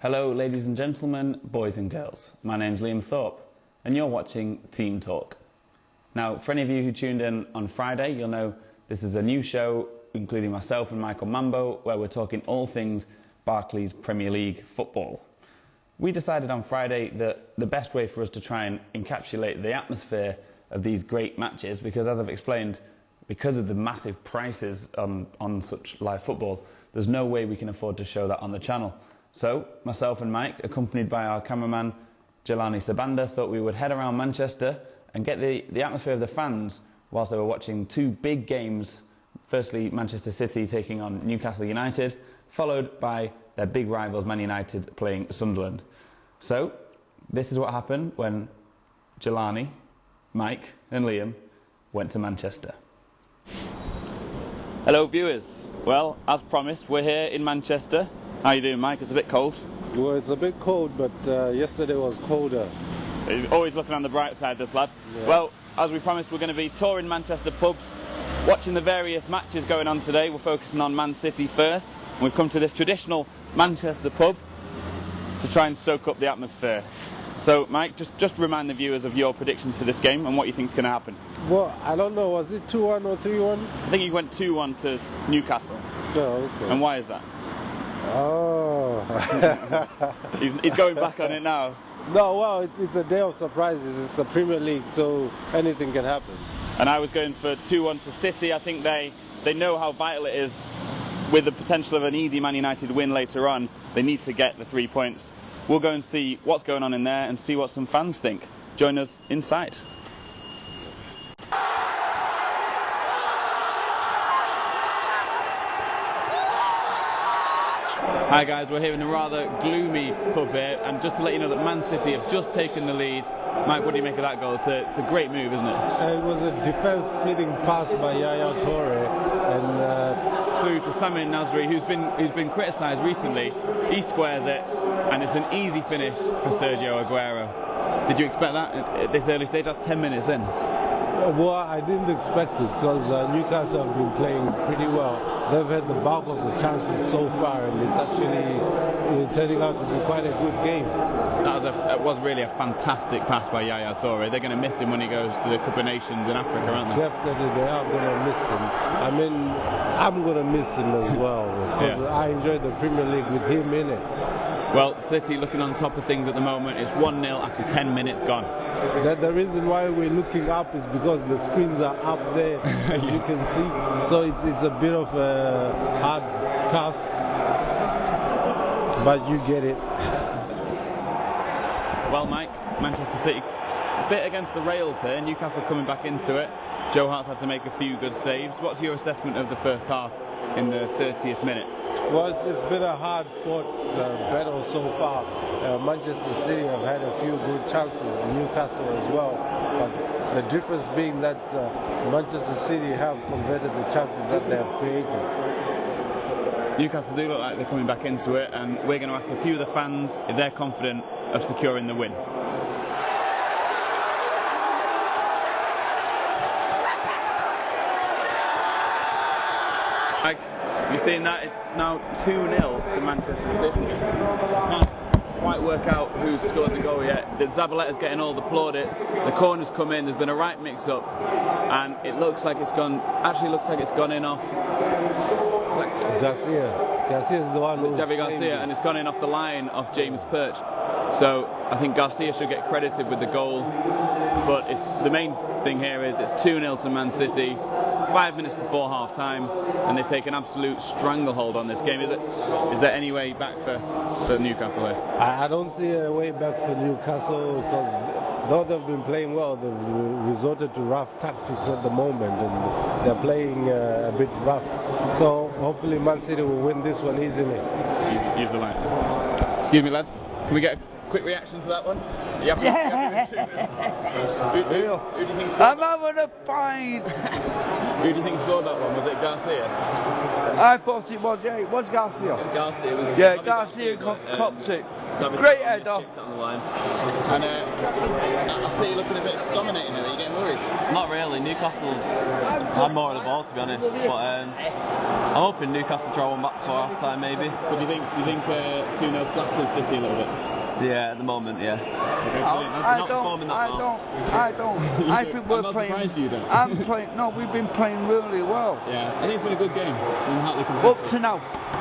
Hello ladies and gentlemen, boys and girls. My name's Liam Thorpe and you're watching Team Talk. Now, for any of you who tuned in on Friday, you'll know this is a new show including myself and Michael Mambo where we're talking all things Barclays Premier League football. We decided on Friday that the best way for us to try and encapsulate the atmosphere of these great matches, because as I've explained, because of the massive prices on such live football, there's no way we can afford to show that on the channel. So, myself and Mike, accompanied by our cameraman Jelani Sabanda, thought we would head around Manchester and get the atmosphere of the fans whilst they were watching two big games. Firstly, Manchester City taking on Newcastle United, followed by their big rivals Man United playing Sunderland. So, this is what happened when Jelani, Mike and Liam went to Manchester. Hello viewers. Well, as promised, we're here in Manchester. How you doing, Mike? It's a bit cold. Well, it's a bit cold, but yesterday was colder. He's always looking on the bright side, this lad. Yeah. Well, as we promised, we're going to be touring Manchester pubs, watching the various matches going on today. We're focusing on Man City first. And we've come to this traditional Manchester pub to try and soak up the atmosphere. So, Mike, just remind the viewers of your predictions for this game and what you think is going to happen. Well, I don't know. Was it 2-1 or 3-1? I think he went 2-1 to Newcastle. Oh, okay. And why is that? Oh. he's going back on it now. No, well, it's a day of surprises. It's the Premier League, so anything can happen. And I was going for 2-1 to City. I think they know how vital it is, with the potential of an easy Man United win later on. They need to get the 3 points. We'll go and see what's going on in there and see what some fans think. Join us inside. Hi guys, we're here in a rather gloomy pub here, and just to let you know that Man City have just taken the lead. Mike, what do you make of that goal? It's a great move, isn't it? It was a defence-splitting pass by Yaya Toure and through to Samir Nasri, who's been criticised recently. He squares it, and it's an easy finish for Sergio Aguero. Did you expect that at this early stage? That's 10 minutes in. Well, I didn't expect it because Newcastle have been playing pretty well. They've had the bulk of the chances so far, and it's actually turning out to be quite a good game. That was really a fantastic pass by Yaya Toure. They're going to miss him when he goes to the Cup of Nations in Africa, aren't they? Definitely, they are going to miss him. I mean, I'm going to miss him as well, because I enjoyed the Premier League with him in it. Well, City looking on top of things at the moment. It's 1-0 after 10 minutes gone. The reason why we're looking up is because the screens are up there, as you can see. So it's a bit of a hard task, but you get it. Well, Mike, Manchester City a bit against the rails here. Newcastle coming back into it. Joe Hart's had to make a few good saves. What's your assessment of the first half in the 30th minute? Well, it's been a hard-fought battle so far. Manchester City have had a few good chances, Newcastle as well. But the difference being that Manchester City have converted the chances that they have created. Newcastle do look like they're coming back into it, and we're going to ask a few of the fans if they're confident of securing the win. You've seen that, it's now 2-0 to Manchester City. Can't quite work out who's scored the goal yet. Zabaletta's getting all the plaudits. The corner's come in, there's been a right mix-up, and it looks like it's gone in off Garcia's the one who's Javi Garcia, and it's gone in off the line of James Perch. So I think Garcia should get credited with the goal, but the main thing here is it's 2-0 to Man City. 5 minutes before half time, and they take an absolute stranglehold on this game. Is there any way back for Newcastle here? I don't see a way back for Newcastle, because though they've been playing well, they've resorted to rough tactics at the moment, and they're playing a bit rough. So hopefully Man City will win this one easily. Use the line. Excuse me, lads. Can we get a quick reaction to that one? Who do you think scored? I'm having a pint. Who do you think scored that one? Was it Garcia? I thought it was, yeah, it was Garcia. Garcia was. Yeah, Garcia copped it. Great header. And I City looking a bit dominating here. Are you getting worried? Not really. Newcastle had more of the ball, to be honest. But I'm hoping Newcastle draw one back before half time, maybe. So do you think 2-0 flatters City a little bit? Yeah, at the moment, yeah. Okay, I don't. I think we're playing. I'm not surprised you don't. I'm playing. No, we've been playing really well. Yeah, I think it's been a good game. Up to now.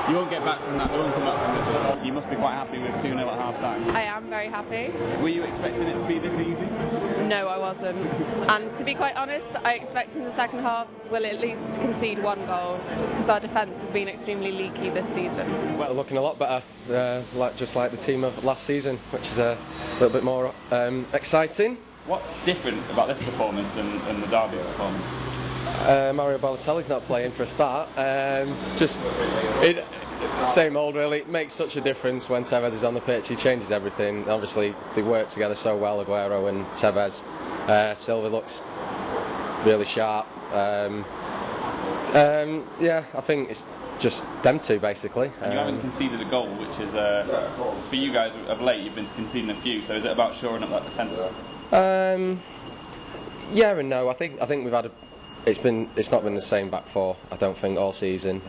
You won't get back from that. They won't come back from this. You must be quite happy with 2-0 at half time. I am very happy. Were you expecting it to be this easy? No, I wasn't. And to be quite honest, I expect in the second half we'll at least concede one goal because our defence has been extremely leaky this season. Well, looking a lot better, just like the team of last season, which is a little bit more exciting. What's different about this performance than the Derby performance? Mario Balotelli's not playing for a start. Same old really. It makes such a difference when Tevez is on the pitch. He changes everything. Obviously, they work together so well, Aguero and Tevez. Silva looks really sharp. Yeah, I think it's just them two basically. And you haven't conceded a goal, which is for you guys of late. You've been conceding a few. So is it about shoring up that defence? Yeah and no. I think we've had it's not been the same back four. I don't think all season.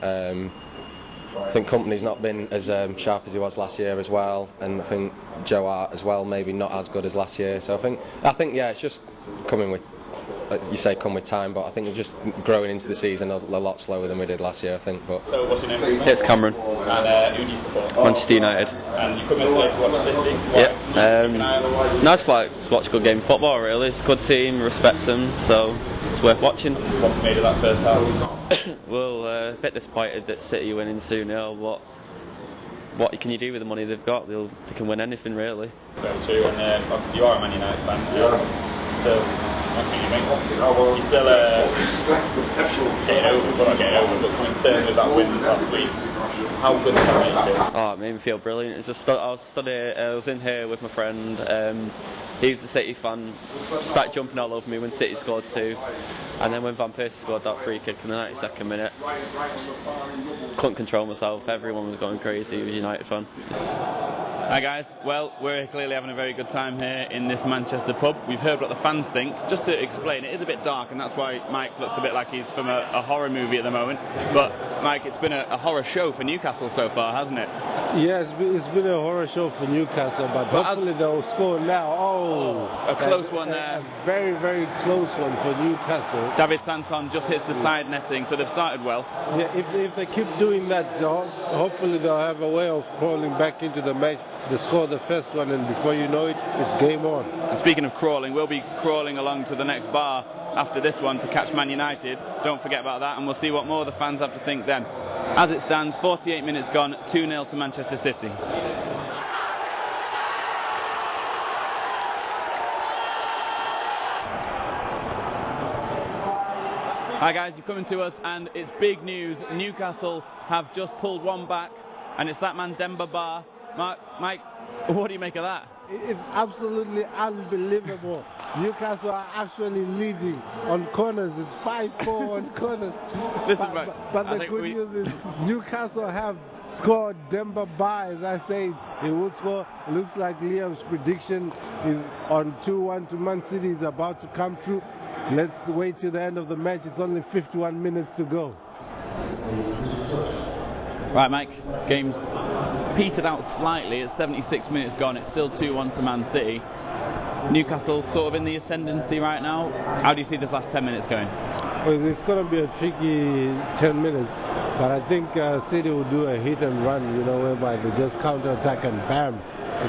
I think Company's not been as sharp as he was last year as well, and I think Joe Hart as well, maybe not as good as last year. So I think yeah, it's just coming with, you say, come with time, but I think we're just growing into the season a lot slower than we did last year, I think. But so what's your name? It's Cameron. And who do you support? Manchester United. And you come in today to watch City? Yeah. Nice to watch a good game of football, really. It's a good team, respect them, so it's worth watching. What made of that first half? Well, a bit disappointed that City are winning 2-0, but what can you do with the money they've got? They can win anything, really. Very true, and you are a Man United fan. You're still getting over, but not getting over, but concerned with that win last week. How good did that make you feel? Oh, it made me feel brilliant. It's just I was in here with my friend. He's a City fan. Started jumping all over me when City scored 2, and then when Van Persie scored that free kick in the 92nd minute, couldn't control myself. Everyone was going crazy. He was a United fan. Hi guys, well, we're clearly having a very good time here in this Manchester pub. We've heard what the fans think. Just to explain, it is a bit dark, and that's why Mike looks a bit like he's from a horror movie at the moment. But Mike, it's been a horror show for Newcastle so far, hasn't it? Yeah, it's been a horror show for Newcastle, but hopefully they'll score now. A close one there. A very, very close one for Newcastle. David Santon just hits the side netting, so they've started well. Yeah, if they keep doing that, hopefully they'll have a way of crawling back into the match. They score the first one, and before you know it, it's game on. And speaking of crawling, we'll be crawling along to the next bar after this one to catch Man United. Don't forget about that, and we'll see what more the fans have to think then. As it stands, 48 minutes gone, 2-0 to Manchester City. Hi guys, you're coming to us and it's big news. Newcastle have just pulled one back, and it's that man Demba Ba. Mike, what do you make of that? It's absolutely unbelievable. Newcastle are actually leading on corners. It's 5-4 on corners. Listen, but the good news is Newcastle have scored. Demba Ba, as I say, he will score. It looks like Liam's prediction is on 2-1 to Man City is about to come true. Let's wait till the end of the match. It's only 51 minutes to go. Right, Mike, game's petered out slightly. It's 76 minutes gone. It's still 2-1 to Man City. Newcastle sort of in the ascendancy right now. How do you see this last 10 minutes going? Well, it's going to be a tricky 10 minutes, but I think City will do a hit and run, whereby they just counter-attack and bam,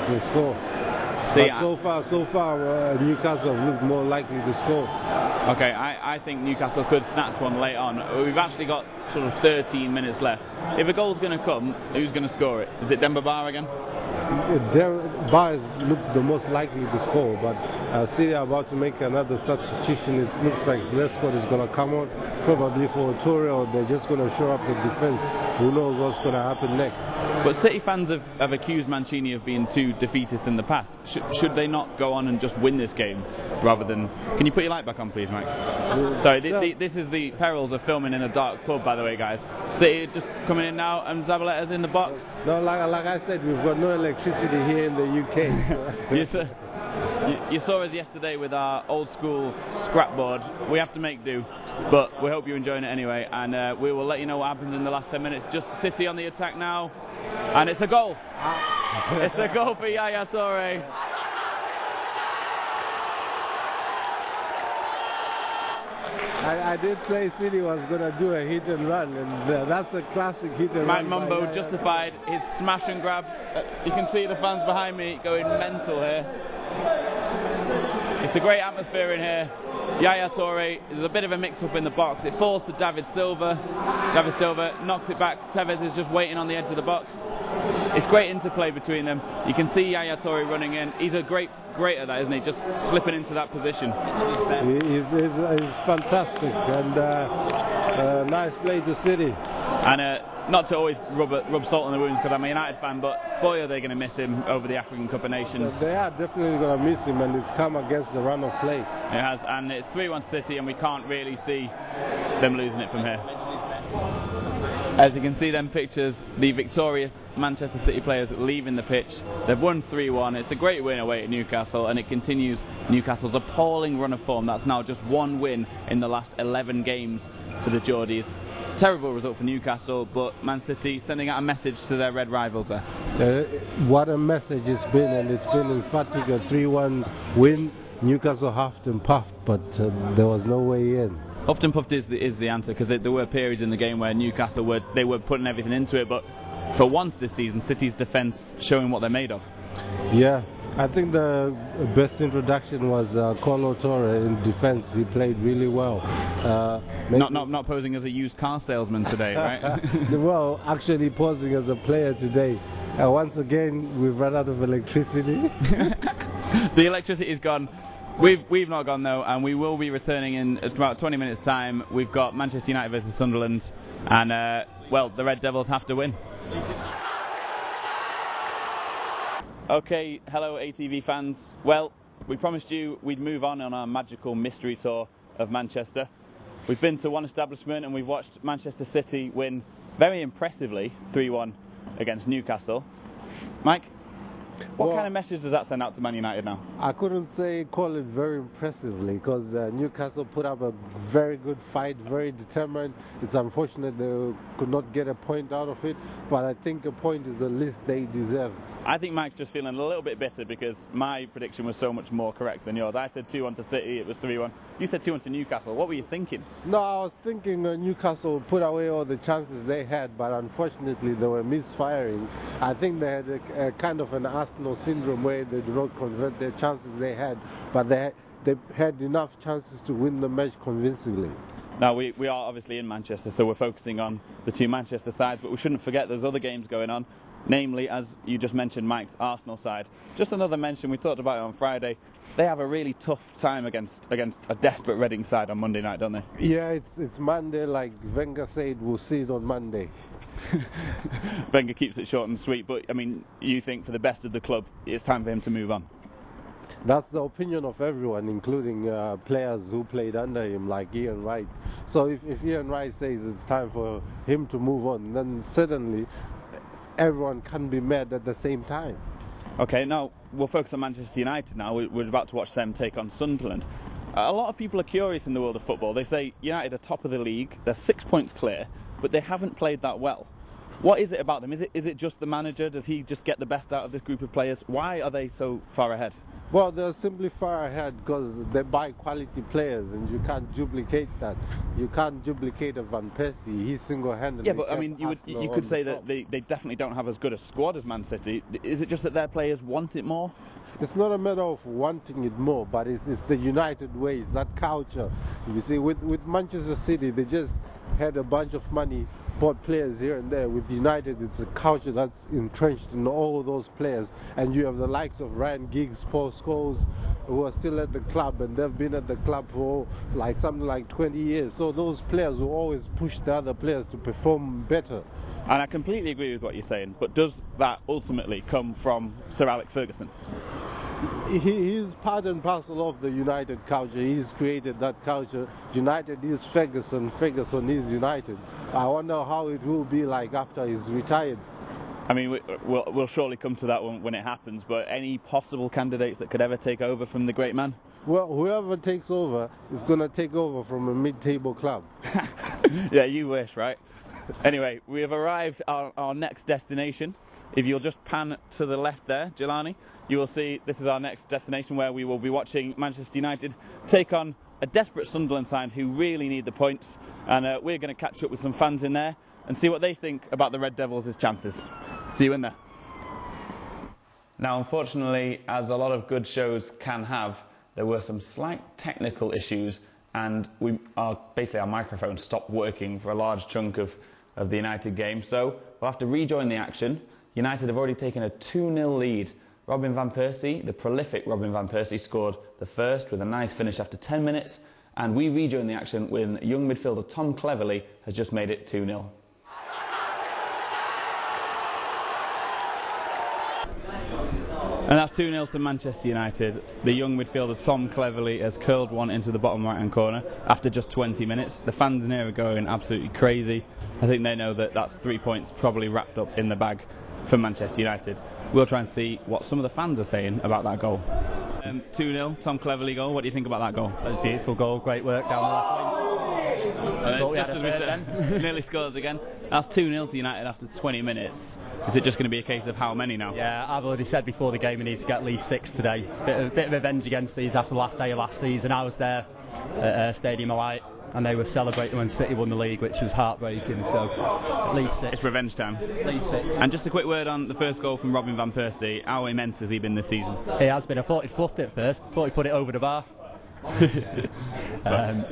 it's a score. But so far, Newcastle have looked more likely to score. Okay, I think Newcastle could snatch one late on. We've actually got sort of 13 minutes left. If a goal's going to come, who's going to score it? Is it Demba Ba again? Ba has looked the most likely to score, but City are about to make another substitution. It looks like Lescott is going to come on, probably for Torre, or they're just going to show up the defence. Who knows what's going to happen next? But City fans have accused Mancini of being too defeatist in the past. Should they not go on and just win this game rather than... Can you put your light back on, please, Mike? Sorry, this is the perils of filming in a dark pub, by the way, guys. City just coming in now, and Zabaleta's in the box. No, like I said, we've got no electricity here in the UK. Yes, sir. You saw us yesterday with our old school scrapboard. We have to make do, but we hope you're enjoying it anyway, and we will let you know what happens in the last 10 minutes. Just City on the attack now, and it's a goal. It's a goal for Yaya Toure. I did say City was going to do a hit and run, and that's a classic hit and Mike run. Mumbo justified his smash and grab. You can see the fans behind me going mental here. It's a great atmosphere in here. Yaya Toure, there's a bit of a mix-up in the box. It falls to David Silva. David Silva knocks it back. Tevez is just waiting on the edge of the box. It's great interplay between them. You can see Yaya Toure running in. He's a great at that, isn't he? Just slipping into that position. He's fantastic, and nice play to City. And not to always rub salt in the wounds because I'm a United fan, but boy are they going to miss him over the African Cup of Nations. They are definitely going to miss him, and it's come against the run of play. It has, and it's 3-1 City, and we can't really see them losing it from here. As you can see them pictures, the victorious Manchester City players leaving the pitch. They've won 3-1. It's a great win away at Newcastle, and it continues Newcastle's appalling run of form. That's now just one win in the last 11 games for the Geordies. Terrible result for Newcastle, but Man City sending out a message to their red rivals there. What a message it's been, and it's been emphatic. A 3-1 win. Newcastle huffed and puffed, but there was no way in. Huffed and puffed is the answer, because there were periods in the game where Newcastle were putting everything into it, but for once this season, City's defence showing what they're made of. Yeah, I think the best introduction was Kolo Toure in defence. He played really well. Not posing as a used car salesman today, right? Well, actually posing as a player today. Once again, we've run out of electricity. The electricity is gone. We've not gone though, and we will be returning in about 20 minutes time. We've got Manchester United versus Sunderland, and well, the Red Devils have to win. Okay, hello ATV fans. Well, we promised you we'd move on our magical mystery tour of Manchester. We've been to one establishment and we've watched Manchester City win very impressively 3-1 against Newcastle. Mike, what kind of message does that send out to Man United now? I couldn't call it very impressively, because Newcastle put up a very good fight, very determined. It's unfortunate they could not get a point out of it, but I think a point is the least they deserved. I think Mike's just feeling a little bit bitter because my prediction was so much more correct than yours. I said 2-1 to City, it was 3-1. You said 2-1 to Newcastle. What were you thinking? No, I was thinking Newcastle put away all the chances they had, but unfortunately they were misfiring. I think they had a kind of an Arsenal syndrome where they do not convert their chances they had, but they had enough chances to win the match convincingly. Now, we are obviously in Manchester, so we're focusing on the two Manchester sides, but we shouldn't forget there's other games going on, namely, as you just mentioned, Mike's Arsenal side. Just another mention, we talked about it on Friday, they have a really tough time against a desperate Reading side on Monday night, don't they? Yeah, it's Monday, like Wenger said, we'll see it on Monday. Wenger keeps it short and sweet, but I mean, you think for the best of the club, it's time for him to move on? That's the opinion of everyone, including players who played under him, like Ian Wright. So if Ian Wright says it's time for him to move on, then certainly everyone can be mad at the same time. Okay, now we'll focus on Manchester United now. We're about to watch them take on Sunderland. A lot of people are curious in the world of football. They say United are top of the league, they're 6 points clear, but they haven't played that well. What is it about them? Is it just the manager? Does he just get the best out of this group of players? Why are they so far ahead? Well, they're simply far ahead because they buy quality players, and you can't duplicate that. You can't duplicate a Van Persie. He single-handedly. Yeah, but I mean, you could say that they definitely don't have as good a squad as Man City. Is it just that their players want it more? It's not a matter of wanting it more, but it's the United way, it's that culture. You see, with Manchester City, they just had a bunch of money, bought players here and there. With United, it's a culture that's entrenched in all those players, and you have the likes of Ryan Giggs, Paul Scholes, who are still at the club, and they've been at the club for something like 20 years. So those players will always push the other players to perform better. And I completely agree with what you're saying, but does that ultimately come from Sir Alex Ferguson? He's part and parcel of the United culture. He's created that culture. United is Ferguson, Ferguson is United. I wonder how it will be like after he's retired. I mean, we'll surely come to that when it happens, but any possible candidates that could ever take over from the great man? Well, whoever takes over is going to take over from a mid-table club. Yeah, you wish, right? Anyway, we have arrived at our next destination. If you'll just pan to the left there, Jelani, you will see this is our next destination where we will be watching Manchester United take on a desperate Sunderland side who really need the points, and we're going to catch up with some fans in there and see what they think about the Red Devils' chances. See you in there. Now, unfortunately, as a lot of good shows can have, there were some slight technical issues, and basically our microphone stopped working for a large chunk of the United game, so we'll have to rejoin the action. United have already taken a 2-0 lead. Robin van Persie, the prolific Robin van Persie, scored the first with a nice finish after 10 minutes, and we rejoin the action when young midfielder Tom Cleverley has just made it 2-0. And that's 2-0 to Manchester United. The young midfielder Tom Cleverley has curled one into the bottom right hand corner after just 20 minutes. The fans in here are going absolutely crazy. I think they know that that's 3 points probably wrapped up in the bag for Manchester United. We'll try and see what some of the fans are saying about that goal. 2-0, Tom Cleverley goal. What do you think about that goal? That was a beautiful goal, great work down the left wing. Just as we said, nearly scores again. That's 2-0 to United after 20 minutes. Is it just going to be a case of how many now? Yeah, I've already said before the game we need to get at least 6 today. Bit of revenge against these after the last day of last season. I was there at Stadium of Light and they were celebrating when City won the league, which was heartbreaking, so at least 6. It's revenge time. At least 6. And just a quick word on the first goal from Robin van Persie. How immense has he been this season? He has been. I thought he fluffed it first, thought he put it over the bar.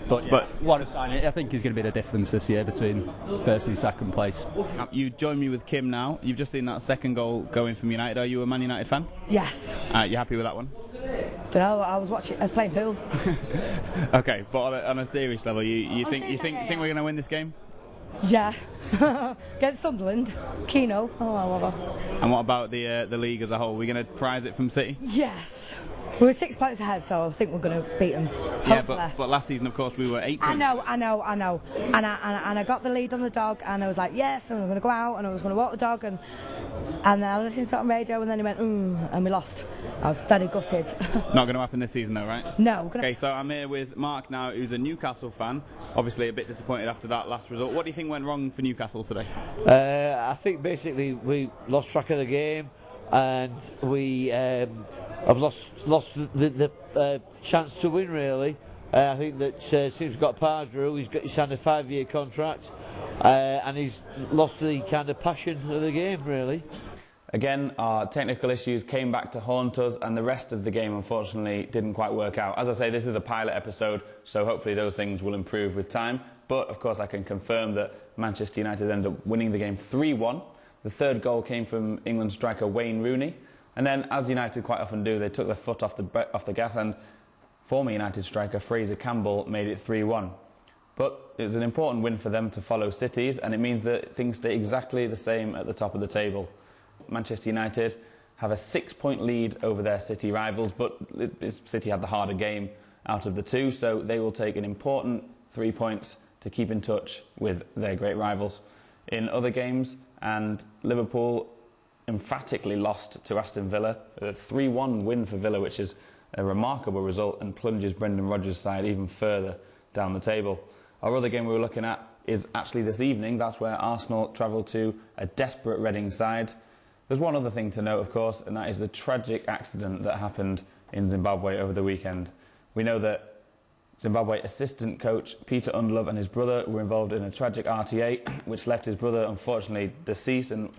But what a sign. I think he's going to be the difference this year between first and second place. You join me with Kim now. You've just seen that second goal going from United. Are you a Man United fan? Yes. You happy with that one? Don't know. I was playing pool. Okay, but on a serious level, you think we're going to win this game? Yeah. Against Sunderland, Keno. Oh, I love her. And what about the league as a whole? Are we going to prize it from City? Yes. We were 6 points ahead, so I think we're going to beat them. Yeah, but last season, of course, we were 8 points. I know. And I got the lead on the dog, and I was like, yes, and I'm going to go out, and I was going to walk the dog, and I was listening to it on radio, and then he went, and we lost. I was very gutted. Not going to happen this season, though, right? No. Okay, so I'm here with Mark now, who's a Newcastle fan. Obviously, a bit disappointed after that last result. What do you think went wrong for Newcastle today? I think basically we lost track of the game, and we have lost the chance to win, really. I think that since we've got Pardrew, he's signed a 5-year contract, and he's lost the kind of passion of the game, really. Again, our technical issues came back to haunt us, and the rest of the game, unfortunately, didn't quite work out. As I say, this is a pilot episode, so hopefully those things will improve with time. But, of course, I can confirm that Manchester United ended up winning the game 3-1. The third goal came from England striker Wayne Rooney. And then, as United quite often do, they took their foot off the gas, and former United striker Fraser Campbell made it 3-1. But it was an important win for them to follow City's, and it means that things stay exactly the same at the top of the table. Manchester United have a 6-point lead over their City rivals, but City had the harder game out of the two, so they will take an important 3 points to keep in touch with their great rivals. In other games, and Liverpool emphatically lost to Aston Villa, a 3-1 win for Villa, which is a remarkable result and plunges Brendan Rodgers' side even further down the table. Our other game we were looking at is actually this evening. That's where Arsenal travel to a desperate Reading side. There's one other thing to note, of course, and that is the tragic accident that happened in Zimbabwe over the weekend. We know that Zimbabwe assistant coach Peter Undlove and his brother were involved in a tragic RTA, which left his brother unfortunately deceased, and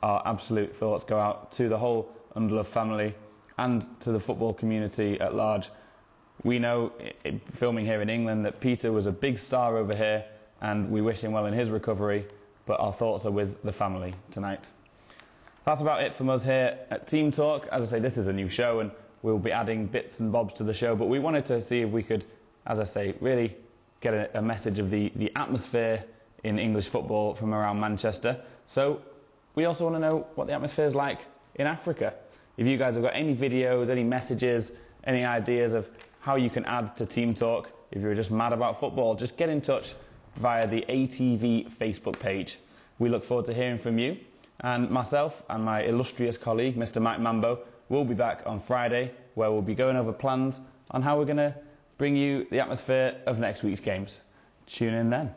our absolute thoughts go out to the whole Undlove family and to the football community at large. We know, filming here in England, that Peter was a big star over here, and we wish him well in his recovery, but our thoughts are with the family tonight. That's about it from us here at Team Talk. As I say, this is a new show, and we'll be adding bits and bobs to the show, but we wanted to see if we could, as I say, really get a message of the atmosphere in English football from around Manchester. So we also want to know what the atmosphere is like in Africa. If you guys have got any videos, any messages, any ideas of how you can add to Team Talk, if you're just mad about football, just get in touch via the ATV Facebook page. We look forward to hearing from you. And myself and my illustrious colleague, Mr. Mike Mambo, will be back on Friday, where we'll be going over plans on how we're going to bring you the atmosphere of next week's games. Tune in then.